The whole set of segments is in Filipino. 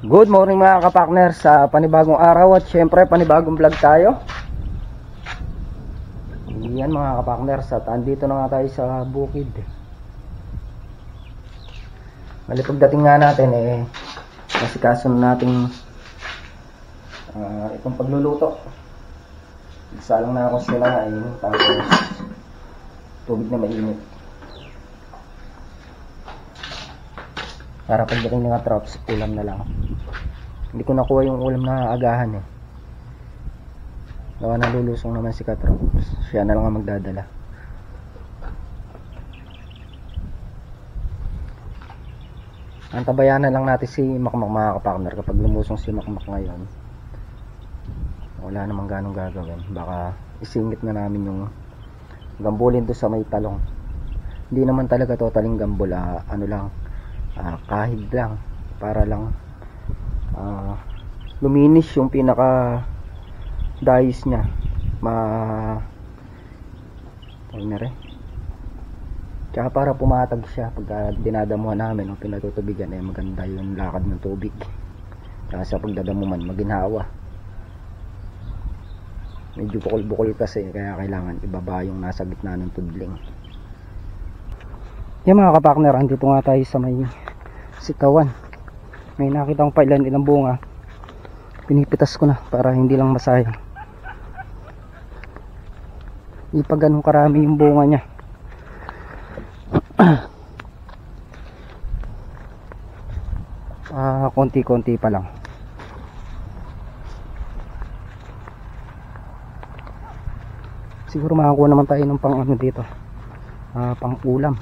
Good morning mga kapakner, sa panibagong araw at syempre panibagong vlog tayo. Yan mga kapakner, andito na nga tayo sa bukid. Bali pagdating nga natin nasikaso na natin itong pagluluto. Salang na ako sinain, tapos tubig na mainit. Para pagdating ng trops, ulam na lang. Hindi ko nakuha yung ulam na agahan Gawa na lulusong naman si Katrops. Siya na lang ang magdadala. Antabayanan lang natin si Makmak mga kapakner. Kapag lumusong si Makmak ngayon, wala namang ganong gagawin. Baka isingit na namin yung gambulin doon sa may talong. Hindi naman talaga totaling gambol. Kahig lang para lang luminis yung pinaka dayis niya tsaka para pumatag siya pagka dinadamuhan namin o pinatutubigan maganda yung lakad ng tubig. Tsaka sa pagdadamuman maginhawa, medyo bukol-bukol kasi kaya kailangan ibaba yung nasa gitna ng tudling. Yan mga kapakner, andito nga tayo sa may sitawan. May nakita kong ilang bunga. Pinipitas ko na para hindi lang masayang. Hindi pa ganun karami yung bunga niya. Konti-konti pa lang. Siguro makakuha naman tayo ng pang dito. Pang ulam.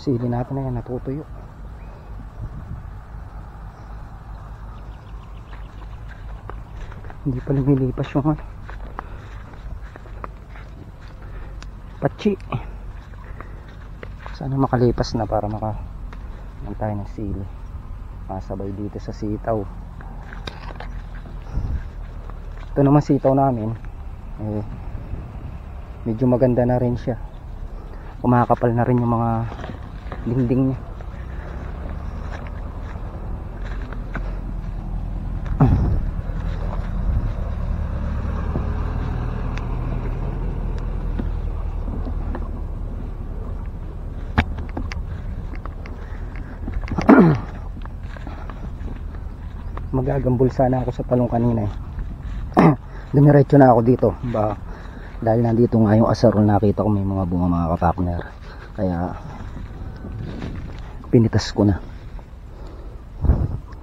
Sili natin na yan, natutuyo. Hindi pa lumilipas yung patsi. Sana makalipas na para makaman tayo ng sili. Masabay dito sa sitaw. Ito naman sitaw namin medyo maganda na rin siya. Kumakapal na rin yung mga dingding niya. Magagambol sana ako sa talong kanina dumiretso na ako dito dahil nandito nga yung asarol. Nakita ko may mga bunga mga kapakner, kaya pinitas ko na.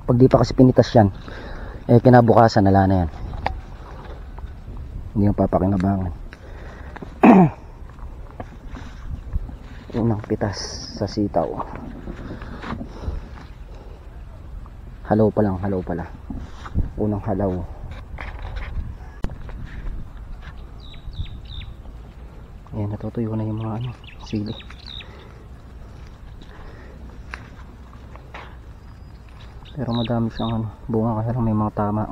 Pag di pa kasi pinitas yan kinabukasan nala na yan, hindi yung papakinabangan. Unang pitas sa sitaw. Halaw pa lang, unang halaw. Ayan, natutuyo na yung mga sili. Pero madami siyang bunga kasi may mga tama.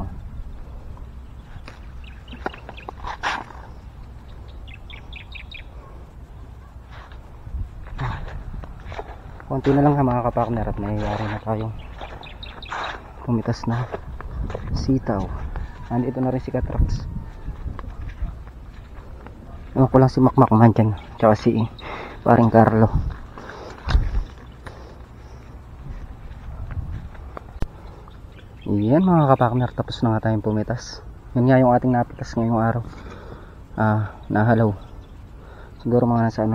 Konti na lang mga kapakner at mayayari na tayong pumitas na sitaw. Nandito na rin si Katrops. Ewan ko lang si Makmak man dyan, tsaka si paring Carlo. Yan mga kapakner, tapos na nga tayong pumitas. Yan nga yung ating napitas ngayong araw. Nahalaw. Siguro mga nasa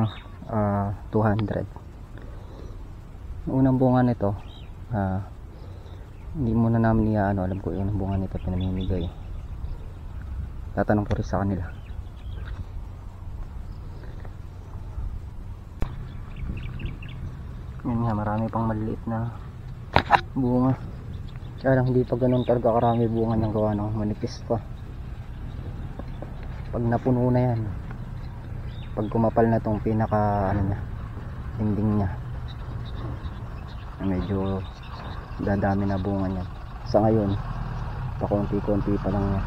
200. Unang bunga nito hindi muna namin alam ko yung bunga nito pinamimigay. Tatanong ko rin sa kanila. Yan nga, marami pang maliliit na bunga. Kaya lang hindi pa ganun talaga karami bunga ng gawa ng manipis pa. Pag napuno na yan, pag kumapal na tong pinaka ending niya, medyo dadami na bunga niya. Sa ngayon pa konti-konti pa lang niya.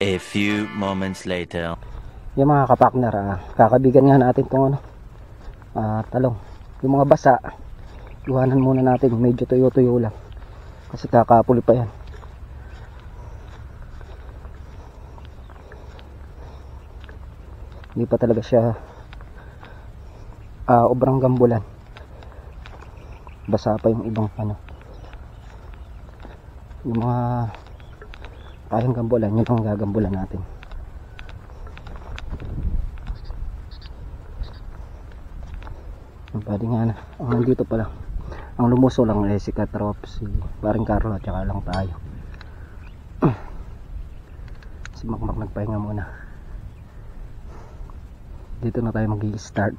A few moments later. Yung mga kapakner, kakabigan nga natin itong talong. Yung mga basa, iwanan muna natin, medyo tuyo-tuyo lang kasi kakapuli pa yan. Hindi pa talaga siya obrang gambulan, basa pa yung ibang yung mga kayang gambulan, yun ang gagambulan natin. Pwede nga na. Ang nandito pala, ang lumuso lang si Katrop, si paring Carlo, at saka lang tayo. Si Makmak nagpahinga muna. Dito na tayo mag-i-start.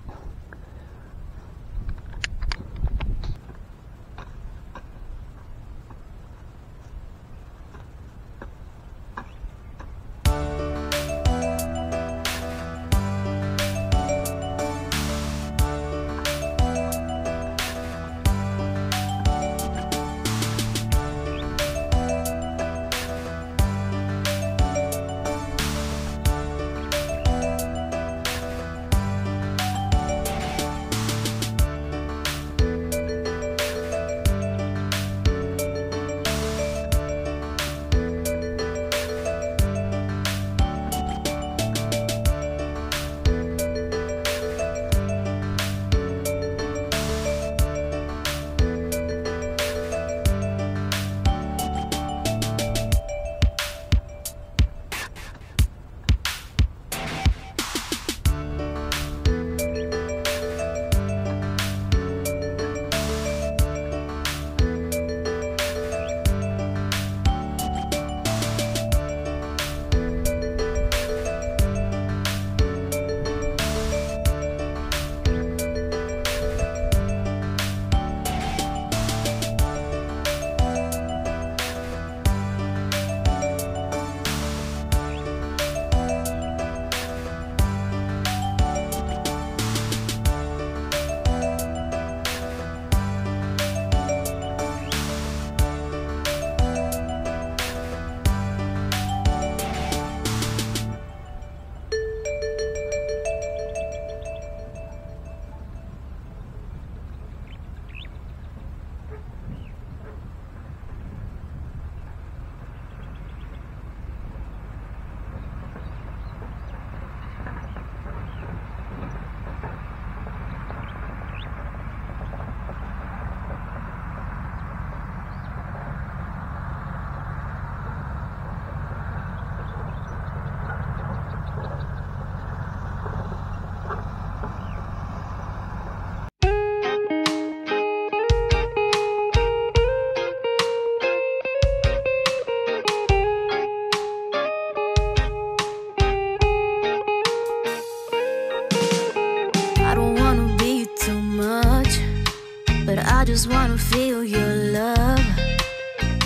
I just wanna feel your love.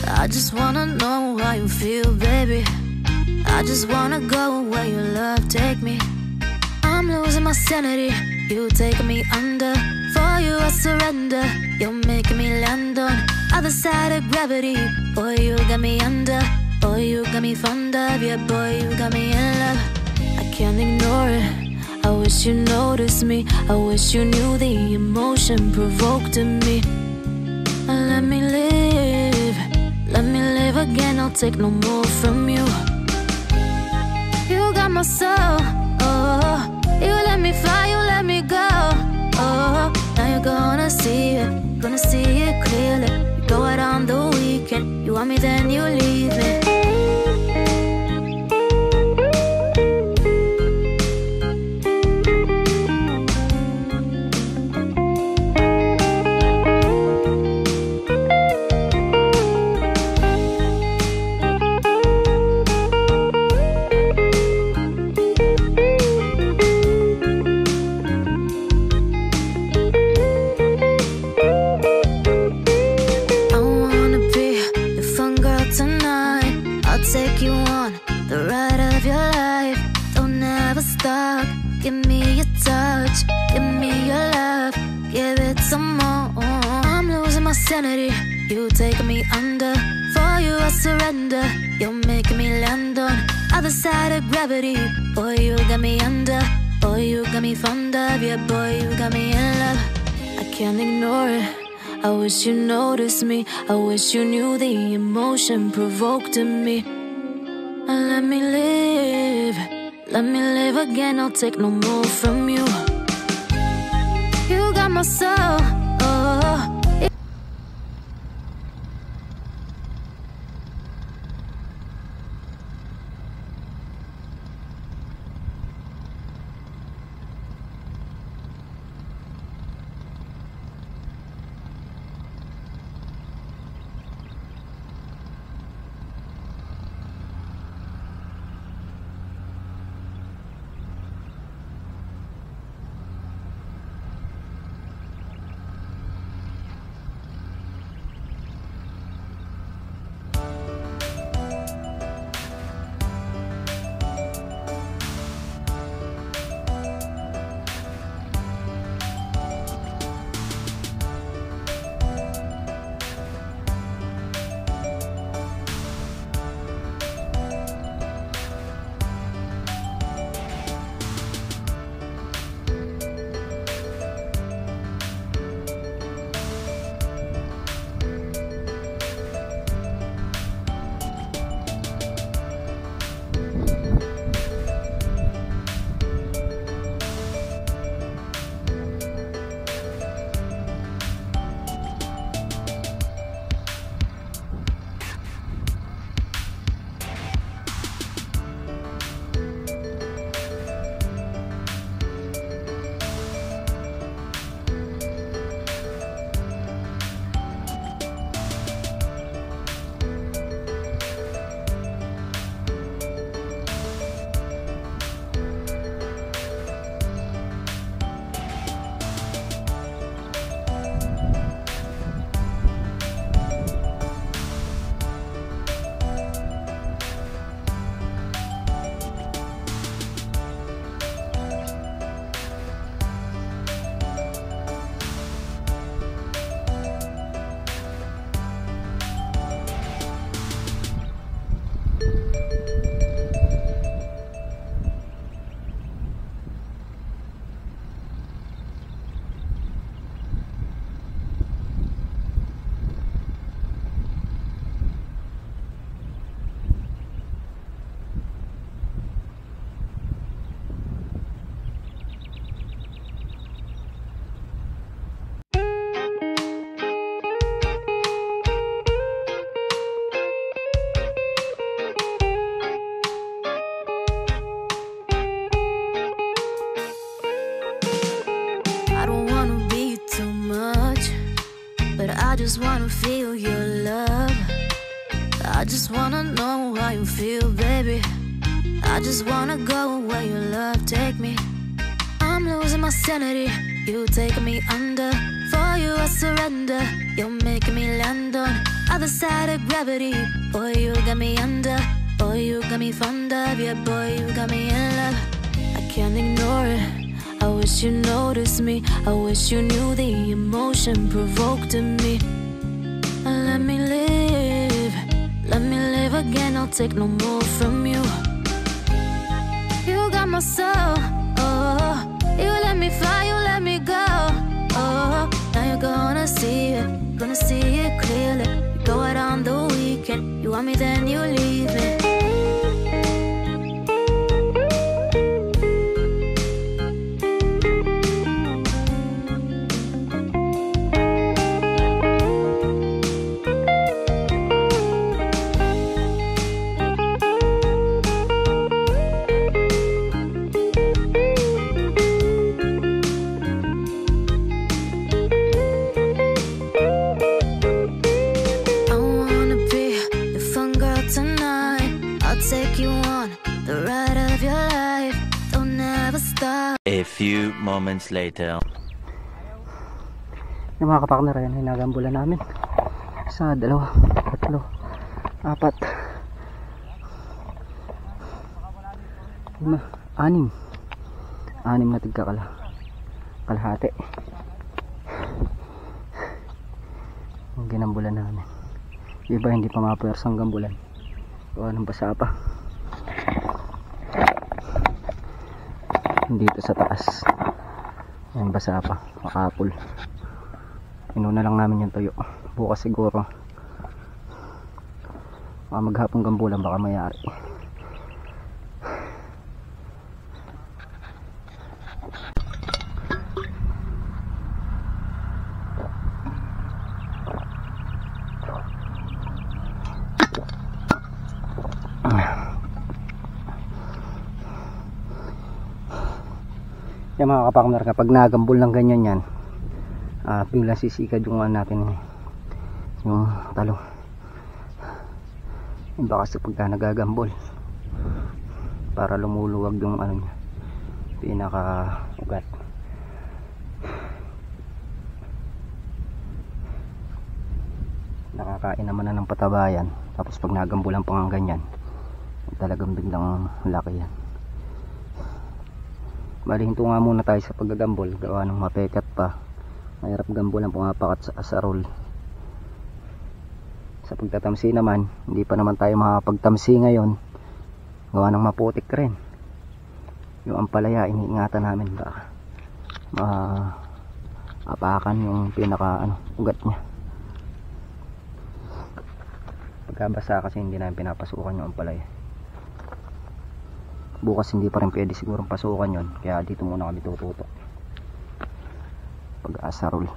I just wanna know how you feel, baby. I just wanna go where your love take me. I'm losing my sanity, you taking me under. For you I surrender, you're making me land on other side of gravity. Boy, you got me under. Boy, you got me fond of. Yeah, boy, you got me in love. I can't ignore it. I wish you noticed me. I wish you knew the emotion provoked in me. Let me live. Let me live again. I'll take no more from you. You got my soul. Oh, you let me fly. You let me go. Oh, now you're gonna see it. Gonna see it clearly. You go out on the weekend. You want me, then you leave me. Take you on the ride of your life. Don't ever stop. Give me your touch. Give me your love. Give it some more. I'm losing my sanity. You taking me under. For For you I surrender. You're making me land on other side of gravity. Boy, you got me under. Boy, you got me fond of. Yeah, boy, you got me in love. I can't ignore it. I wish you noticed me. I wish you knew the emotion provoked in me. Let me live. Let me live again. I'll take no more from you. You got my soul. Oh. I just wanna feel your love. I just wanna know how you feel, baby. I just wanna go where your love take me. I'm losing my sanity, you taking me under. For you I surrender, you're making me land on other side of gravity. Boy, you got me under. Boy, you got me fond of. Yeah, boy, you got me in love. I can't ignore it. I wish you noticed me. I wish you knew the emotion provoked in me. Let me live. Let me live again. I'll take no more from you. You got my soul. Oh, you let me fly. You let me go. Oh, now you're gonna see it. Gonna see it clearly. You go out on the weekend. You want me, then you leave me. A few moments later. Yung mga kapakner, ayan, hinagambulan namin. Isa, dalawa, tatlo, apat, lima, anim na kalahati yung ginambulan namin. Iba hindi pa mapersang gambulan. Gawa ng basa pa. Dito sa taas. Ayan, basa pa. Makapul. Inuna lang namin yung tuyo. Bukas siguro. Baka maghapong gambulan baka mayari. Yan mga kapakner, kapag nagambol ng ganyan yan, biglang sisikad yung natin yung talong. Iba kasi pagka nagagambol para lumuluwag yung ano niya, pinaka ugat. Nakakain naman na ng patabayan, tapos pag nagambulan pa ng ganyan, talagang biglang laki yan. Bali, hinto nga muna tayo sa paggagambol, gawa ng mapekat pa. Mahirap gambulan, pumapakat sa asarol. Sa pagtatamsi naman, hindi pa naman tayo makapagtamsi ngayon, gawa ng maputik rin. Yung ampalaya, iniingatan namin baka maapakan yung pinaka ugat nya. Pagkabasa kasi hindi namin pinapasukan yung ampalaya. Bukas hindi pa rin pwede sigurong pasukan yon, kaya dito muna kami tututok pag-asarol.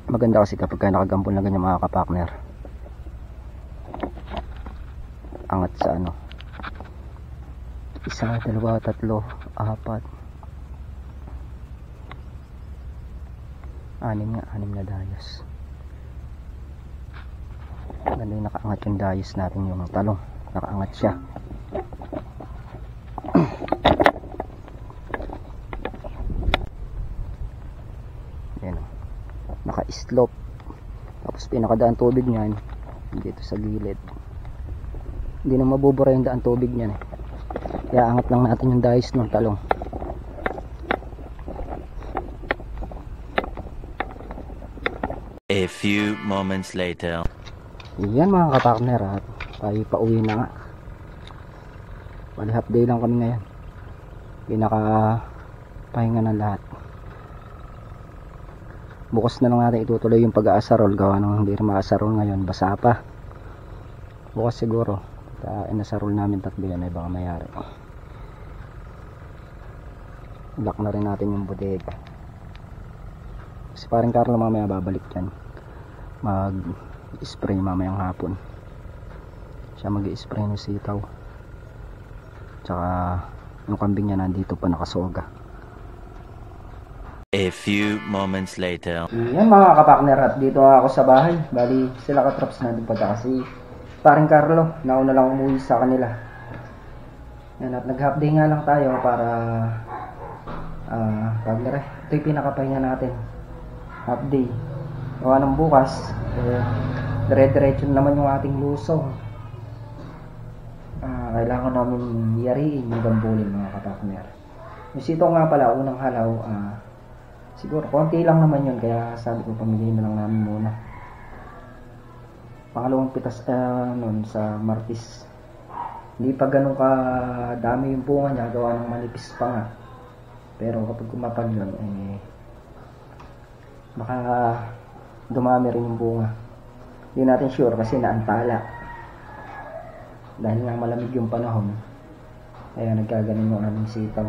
Maganda kasi kapag nakagambol na ganyan mga kapakner, angat sa ano, 1, 2, 3, 4, 6 na dayos. Maganda yung nakaangat yung dayos natin, yung talong nakaangat siya. Yan, naka-slope, tapos pinakadaan tubig niyan dito sa gilid. Hindi na mabubura yung daan tubig niyan kaya angat lang natin yung dayos ng talong. A few moments later. Yan mga kapakner, at tayo pauwi na nga. Bali half day lang kami ngayon, pinaka pahinga ng lahat. Bukas na lang natin itutuloy yung pag-aasarol, gawa ng hindi rin maasarol ngayon, basa pa. Bukas siguro inasarol namin tatlo yan, ay baka mayari. Lock na rin natin yung bodega kasi parang Carlo mamaya babalik yan, mag spray mamayang hapon. Siya mag-i-spray ng sitaw, tsaka yung kambing niya nandito pa nakasoga. A few moments later. Yan mga kapakner, at dito ako sa bahay. Bali sila katraps nandun pa kasi parang Carlo nauna lang umuwi sa kanila. Yan, at nag-half day nga lang tayo para ito yung pinakapahinga natin, half day. Gawa ng bukas dire-diretso naman yung ating lusong. Kailangan namin yariin yung gambulin mga kapakner. Yung sitaw nga pala, unang halaw, siguro konti lang naman yun, kaya sabi ko pamilihin na lang namin muna. Pangalawang pitas nun sa Martis, hindi pa ganun ka dami yung bunga niya, gawa ng manipis pa nga. Pero kapag kumapag yun, baka dumami rin yung bunga. Hindi natin sure kasi naantala, dahil nga malamig yung panahon, kaya nagkaganon yung aming sitaw.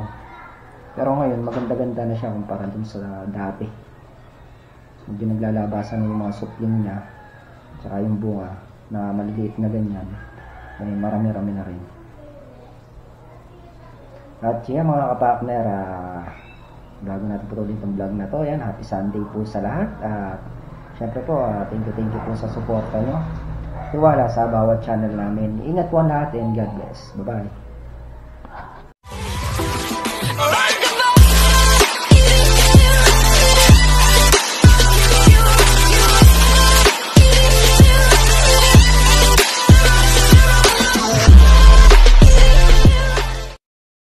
Pero ngayon maganda-ganda na siya kumpara dun sa dati. Medyo naglalabasan yung mga supling niya, tsaka yung bunga na maliliit na ganyan, ay marami-rami na rin. At yan mga kapakner, bago natin patuloy itong vlog na to, yan, happy Sunday po sa lahat. At syempre po, thank you po sa suporta nyo, tiwala sa bawat channel namin. Ingat po lahat and God bless. Bye bye.